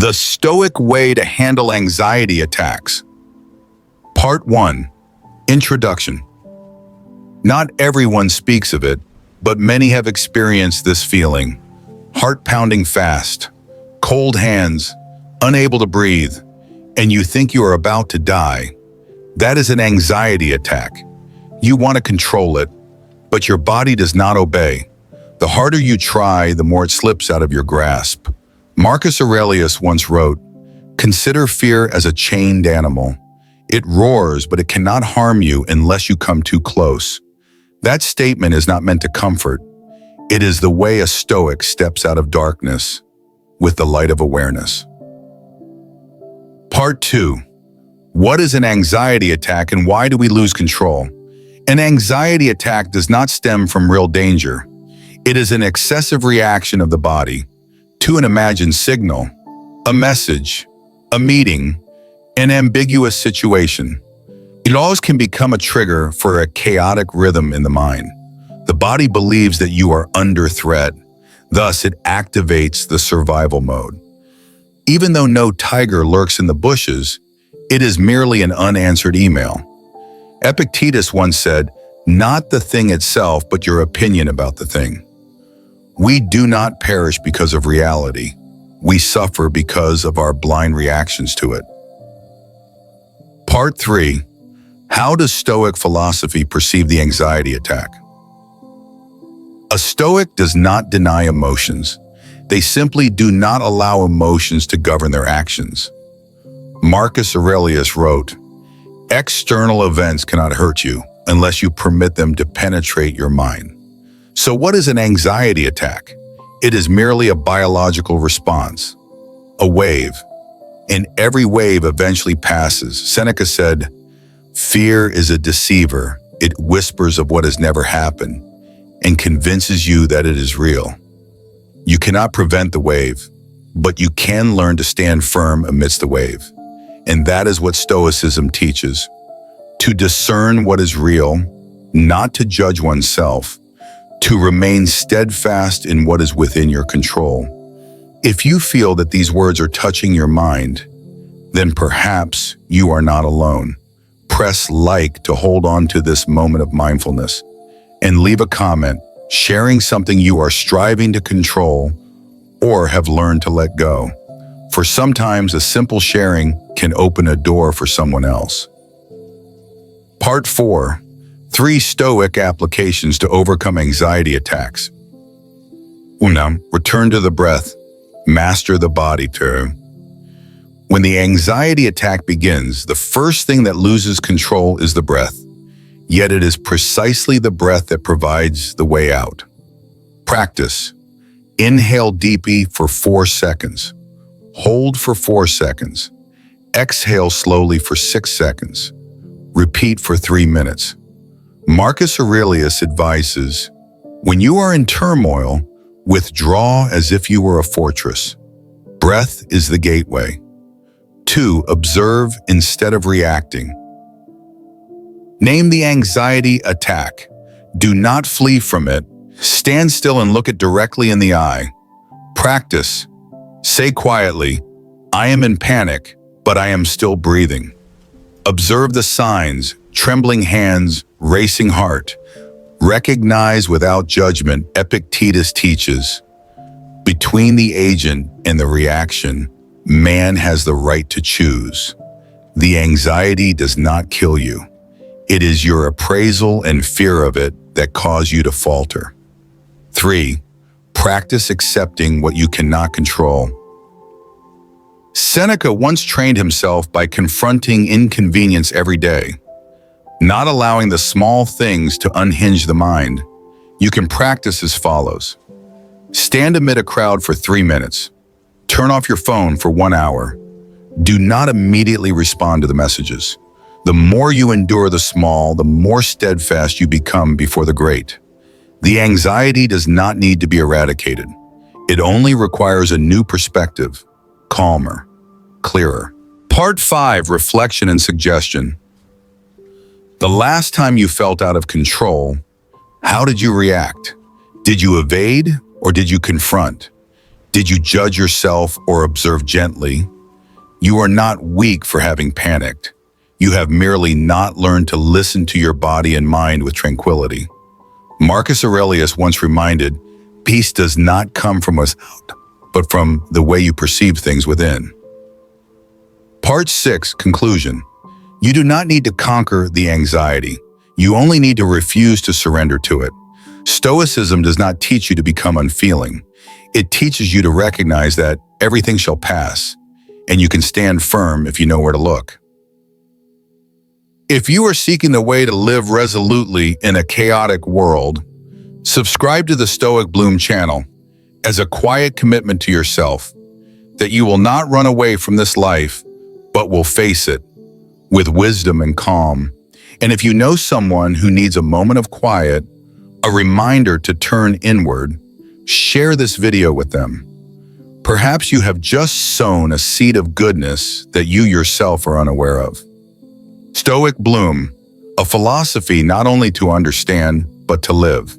The Stoic Way to Handle Anxiety Attacks. Part 1. Introduction. Not everyone speaks of it, but many have experienced this feeling. Heart pounding fast, cold hands, unable to breathe, and you think you are about to die. That is an anxiety attack. You want to control it, but your body does not obey. The harder you try, the more it slips out of your grasp. Marcus Aurelius once wrote, "Consider fear as a chained animal. It roars, but it cannot harm you unless you come too close." That statement is not meant to comfort. It is the way a Stoic steps out of darkness with the light of awareness. Part 2. What is an anxiety attack and why do we lose control? An anxiety attack does not stem from real danger. It is an excessive reaction of the body to an imagined signal, a message, a meeting, an ambiguous situation. It always can become a trigger for a chaotic rhythm in the mind. The body believes that you are under threat, thus it activates the survival mode. Even though no tiger lurks in the bushes, it is merely an unanswered email. Epictetus once said, "Not the thing itself, but your opinion about the thing." We do not perish because of reality. We suffer because of our blind reactions to it. Part 3. How does Stoic philosophy perceive the anxiety attack? A Stoic does not deny emotions. They simply do not allow emotions to govern their actions. Marcus Aurelius wrote, "External events cannot hurt you unless you permit them to penetrate your mind." So what is an anxiety attack? It is merely a biological response, a wave, and every wave eventually passes. Seneca said, "Fear is a deceiver. It whispers of what has never happened and convinces you that it is real." You cannot prevent the wave, but you can learn to stand firm amidst the wave. And that is what Stoicism teaches. To discern what is real, not to judge oneself, to remain steadfast in what is within your control. If you feel that these words are touching your mind, then perhaps you are not alone. Press like to hold on to this moment of mindfulness and leave a comment sharing something you are striving to control or have learned to let go. For sometimes a simple sharing can open a door for someone else. Part 4. 3 Stoic applications to overcome anxiety attacks. 1. Return to the breath. Master the body. 2. When the anxiety attack begins, the first thing that loses control is the breath. Yet it is precisely the breath that provides the way out. Practice. Inhale deeply for 4 seconds. Hold for 4 seconds. Exhale slowly for 6 seconds. Repeat for 3 minutes. Marcus Aurelius advises, when you are in turmoil, withdraw as if you were a fortress. Breath is the gateway. 2. Observe instead of reacting. Name the anxiety attack. Do not flee from it. Stand still and look it directly in the eye. Practice. Say quietly, "I am in panic, but I am still breathing." Observe the signs, trembling hands, racing heart. Recognize without judgment. Epictetus teaches, between the agent and the reaction, man has the right to choose. The anxiety does not kill you. It is your appraisal and fear of it that cause you to falter. 3. Practice accepting what you cannot control. Seneca once trained himself by confronting inconvenience every day, not allowing the small things to unhinge the mind. You can practice as follows. Stand amid a crowd for 3 minutes. Turn off your phone for 1 hour. Do not immediately respond to the messages. The more you endure the small, the more steadfast you become before the great. The anxiety does not need to be eradicated. It only requires a new perspective, calmer, clearer. Part 5. Reflection and suggestion. The last time you felt out of control, how did you react? Did you evade or did you confront? Did you judge yourself or observe gently? You are not weak for having panicked. You have merely not learned to listen to your body and mind with tranquility. Marcus Aurelius once reminded, peace does not come from without, but from the way you perceive things within. Part 6, Conclusion. You do not need to conquer the anxiety. You only need to refuse to surrender to it. Stoicism does not teach you to become unfeeling. It teaches you to recognize that everything shall pass, and you can stand firm if you know where to look. If you are seeking the way to live resolutely in a chaotic world, subscribe to the Stoic Bloom channel as a quiet commitment to yourself that you will not run away from this life, but will face it with wisdom and calm. And if you know someone who needs a moment of quiet, a reminder to turn inward, share this video with them. Perhaps you have just sown a seed of goodness that you yourself are unaware of. Stoic Bloom, a philosophy not only to understand, but to live.